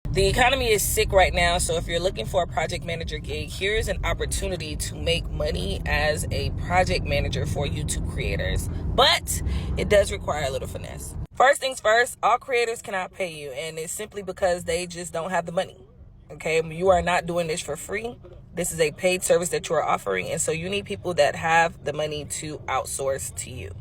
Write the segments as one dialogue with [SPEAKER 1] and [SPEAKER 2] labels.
[SPEAKER 1] The economy is sick right now, so if you're looking for a project manager gig, here's an opportunity to make money as a project manager for YouTube creators. But it does require a little finesse. First things first, all creators cannot pay you, and it's simply because they just don't have the money. Okay, you are not doing this for free. This is a paid service that you are offering, and so you need people that have the money to outsource to you.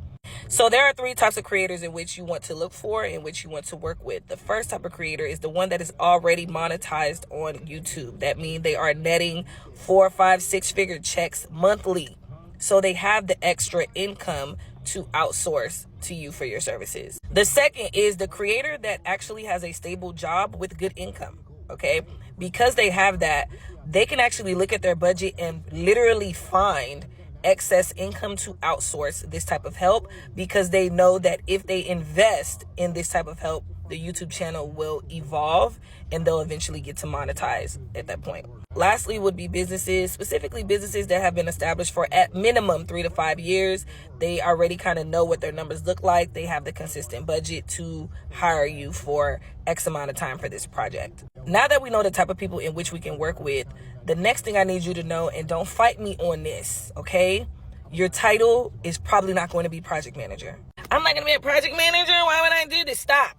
[SPEAKER 1] So there are 3 types of creators in which you want to look for, in which you want to work with. The first type of creator is the one that is already monetized on YouTube. That means they are netting 4, 5, 6-figure checks monthly. So they have the extra income to outsource to you for your services. The second is the creator that actually has a stable job with good income. Okay, because they have that, they can actually look at their budget and literally find excess income to outsource this type of help, because they know that if they invest in this type of help, the YouTube channel will evolve and they'll eventually get to monetize at that point. Lastly would be businesses, specifically businesses that have been established for at minimum 3 to 5 years. They already kind of know what their numbers look like. They have the consistent budget to hire you for X amount of time for this project. Now that we know the type of people in which we can work with, the next thing I need you to know, and don't fight me on this, okay? Your title is probably not going to be project manager. I'm not going to be a project manager. Why would I do this? Stop.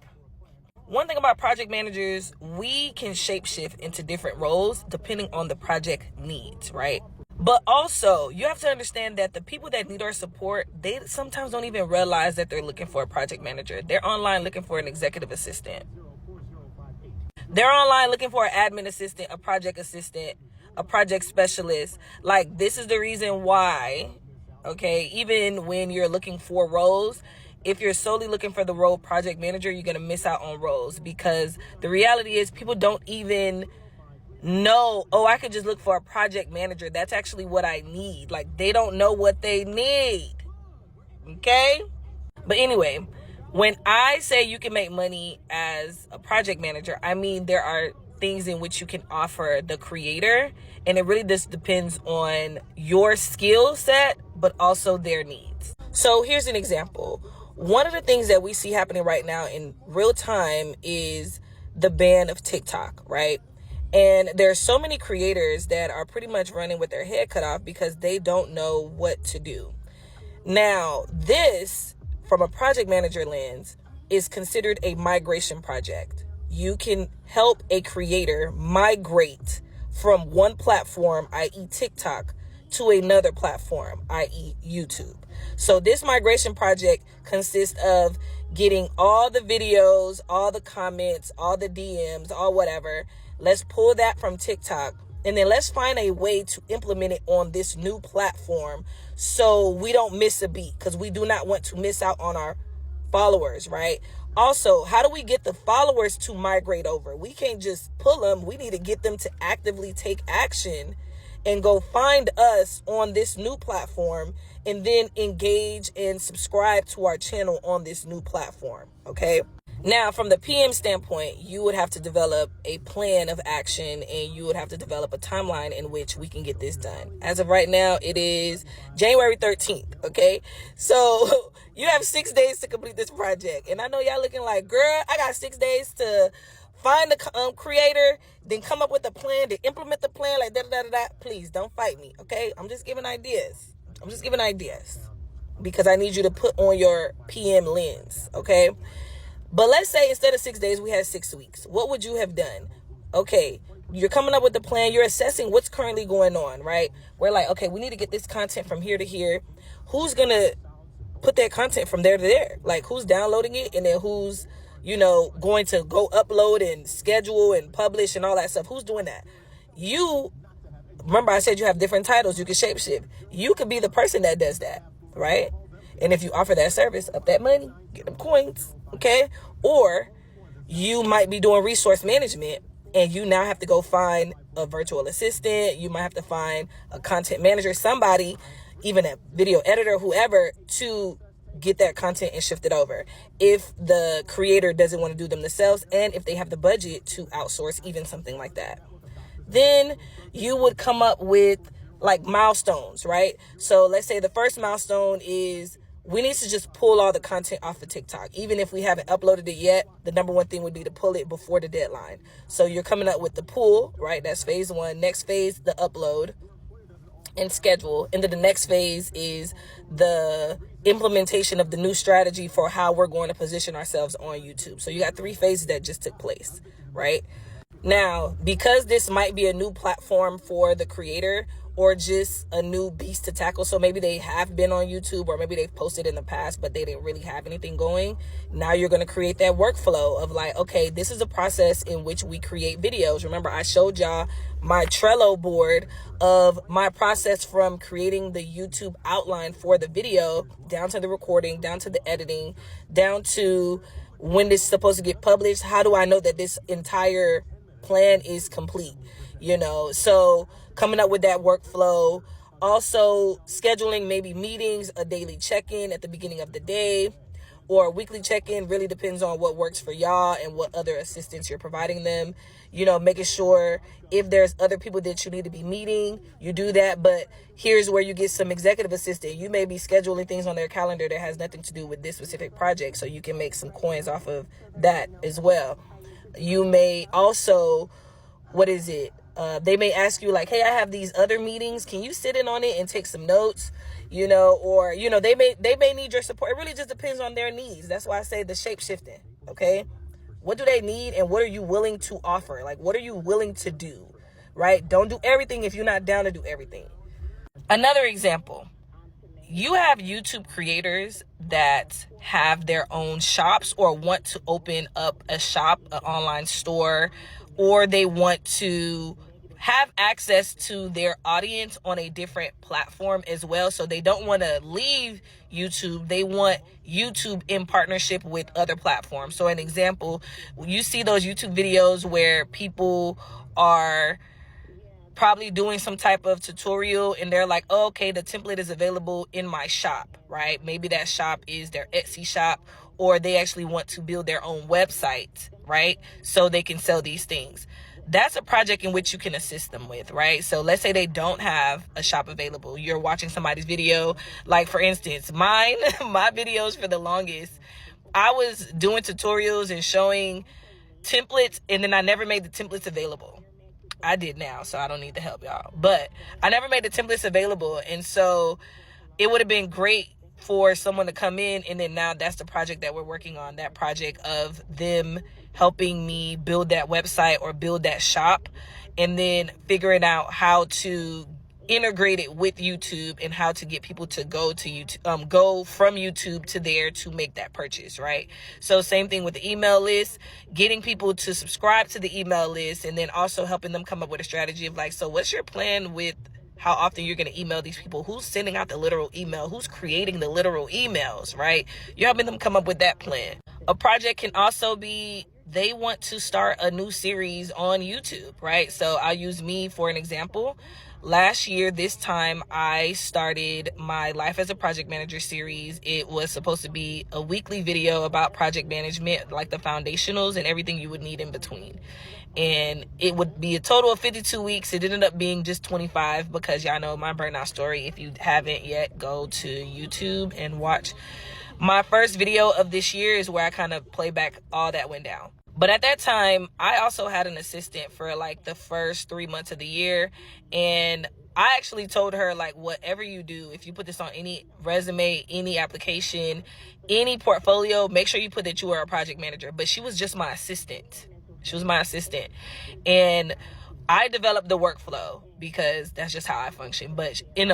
[SPEAKER 1] One thing about project managers, we can shapeshift into different roles depending on the project needs, right? But also, you have to understand that the people that need our support, they sometimes don't even realize that they're looking for a project manager. They're online looking for an executive assistant. They're online looking for an admin assistant, a project specialist. Like, this is the reason why, okay, even when you're looking for roles, if you're solely looking for the role project manager, you're going to miss out on roles, because the reality is people don't even know, oh, I could just look for a project manager. That's actually what I need. Like, they don't know what they need. Okay? But anyway, when I say you can make money as a project manager, I mean there are things in which you can offer the creator, and it really just depends on your skill set, but also their needs. So here's an example. One of the things that we see happening right now in real time is the ban of TikTok, right? And there's so many creators that are pretty much running with their head cut off because they don't know what to do. Now, this, from a project manager lens, is considered a migration project. You can help a creator migrate from one platform, i.e. TikTok, to another platform, i.e. YouTube. So this migration project consists of getting all the videos, all the comments, all the DMs, all whatever. Let's pull that from TikTok, and then let's find a way to implement it on this new platform so we don't miss a beat, because we do not want to miss out on our followers, right? Also, how do we get the followers to migrate over? We can't just pull them. We need to get them to actively take action and go find us on this new platform, and then engage and subscribe to our channel on this new platform, okay? Now, from the PM standpoint, you would have to develop a plan of action, and you would have to develop a timeline in which we can get this done. As of right now, it is January 13th, okay? So you have 6 days to complete this project. And I know y'all looking like, girl, I got 6 days to find the creator, then come up with a plan, to implement the plan, like da-da-da-da-da. Please don't fight me, okay? I'm just giving ideas. Because I need you to put on your PM lens, okay? But let's say instead of 6 days, we had 6 weeks. What would you have done? Okay, you're coming up with the plan. You're assessing what's currently going on, right? We're like, okay, we need to get this content from here to here. Who's going to put that content from there to there? Like, who's downloading it? And then who's, going to go upload and schedule and publish and all that stuff? Who's doing that? You, remember I said you have different titles. You can shapeshift. You could be the person that does that, right? And if you offer that service, up that money, get them coins, okay? Or you might be doing resource management, and you now have to go find a virtual assistant. You might have to find a content manager, somebody, even a video editor, whoever, to get that content and shift it over. If the creator doesn't want to do them themselves, and if they have the budget to outsource even something like that. Then you would come up with like milestones, right? So let's say the first milestone is we need to just pull all the content off of TikTok. Even if we haven't uploaded it yet, the number one thing would be to pull it before the deadline. So you're coming up with the pull, right? That's phase one. Next phase, the upload and schedule. And then the next phase is the implementation of the new strategy for how we're going to position ourselves on YouTube. So you got 3 phases that just took place, right? Now, because this might be a new platform for the creator or just a new beast to tackle, so maybe they have been on YouTube or maybe they've posted in the past, but they didn't really have anything going. Now you're going to create that workflow of like, okay, this is a process in which we create videos. Remember, I showed y'all my Trello board of my process from creating the YouTube outline for the video down to the recording, down to the editing, down to when this is supposed to get published. How do I know that this entire plan is complete? So coming up with that workflow, also scheduling maybe meetings, a daily check-in at the beginning of the day or a weekly check-in, really depends on what works for y'all and what other assistance you're providing them. Making sure if there's other people that you need to be meeting, you do that. But here's where you get some executive assistant. You may be scheduling things on their calendar that has nothing to do with this specific project, so you can make some coins off of that as well. You may also, they may ask you like, hey, I have these other meetings. Can you sit in on it and take some notes? Or they may need your support. It really just depends on their needs. That's why I say the shape shifting. Okay. What do they need and what are you willing to offer? Like, what are you willing to do? Right? Don't do everything if you're not down to do everything. Another example. You have YouTube creators that have their own shops or want to open up a shop, an online store, or they want to have access to their audience on a different platform as well. So they don't want to leave YouTube. They want YouTube in partnership with other platforms. So an example, you see those YouTube videos where people are probably doing some type of tutorial and they're like, oh, okay, the template is available in my shop, right? Maybe that shop is their Etsy shop, or they actually want to build their own website, right? So they can sell these things. That's a project in which you can assist them with, right? So let's say they don't have a shop available. You're watching somebody's video. Like for instance, my videos for the longest, I was doing tutorials and showing templates, and then I never made the templates available. I did now, so I don't need the help, y'all. But I never made the templates available. And so it would have been great for someone to come in, and then now that's the project that we're working on, that project of them helping me build that website or build that shop, and then figuring out how to integrate it with YouTube and how to get people to go to YouTube, go from YouTube to there to make that purchase, right? So same thing with the email list, getting people to subscribe to the email list, and then also helping them come up with a strategy of like, so what's your plan with how often you're going to email these people? Who's sending out the literal email? Who's creating the literal emails, right? You're helping them come up with that plan. A project can also be they want to start a new series on YouTube, right? So I'll use me for an example. Last year, this time, I started my Life as a Project Manager series. It was supposed to be a weekly video about project management, like the foundationals and everything you would need in between. And it would be a total of 52 weeks. It ended up being just 25 because y'all know my burnout story. If you haven't yet, go to YouTube and watch. My first video of this year is where I kind of play back all that went down. But at that time, I also had an assistant for like the first 3 months of the year. And I actually told her, like, whatever you do, if you put this on any resume, any application, any portfolio, make sure you put that you are a project manager. But she was just my assistant. She was my assistant. And I developed the workflow because that's just how I function. But in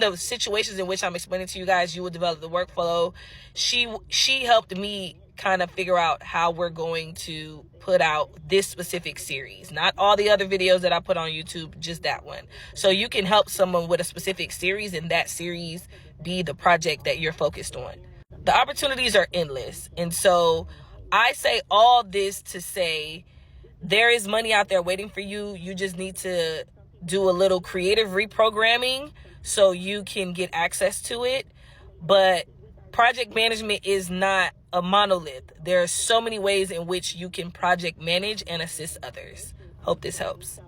[SPEAKER 1] the situations in which I'm explaining to you guys, you will develop the workflow. She helped me kind of figure out how we're going to put out this specific series. Not all the other videos that I put on YouTube, just that one. So you can help someone with a specific series, and that series be the project that you're focused on. The opportunities are endless. And so I say all this to say there is money out there waiting for you. You just need to do a little creative reprogramming so you can get access to it. But project management is not a monolith. There are so many ways in which you can project manage and assist others. Hope this helps.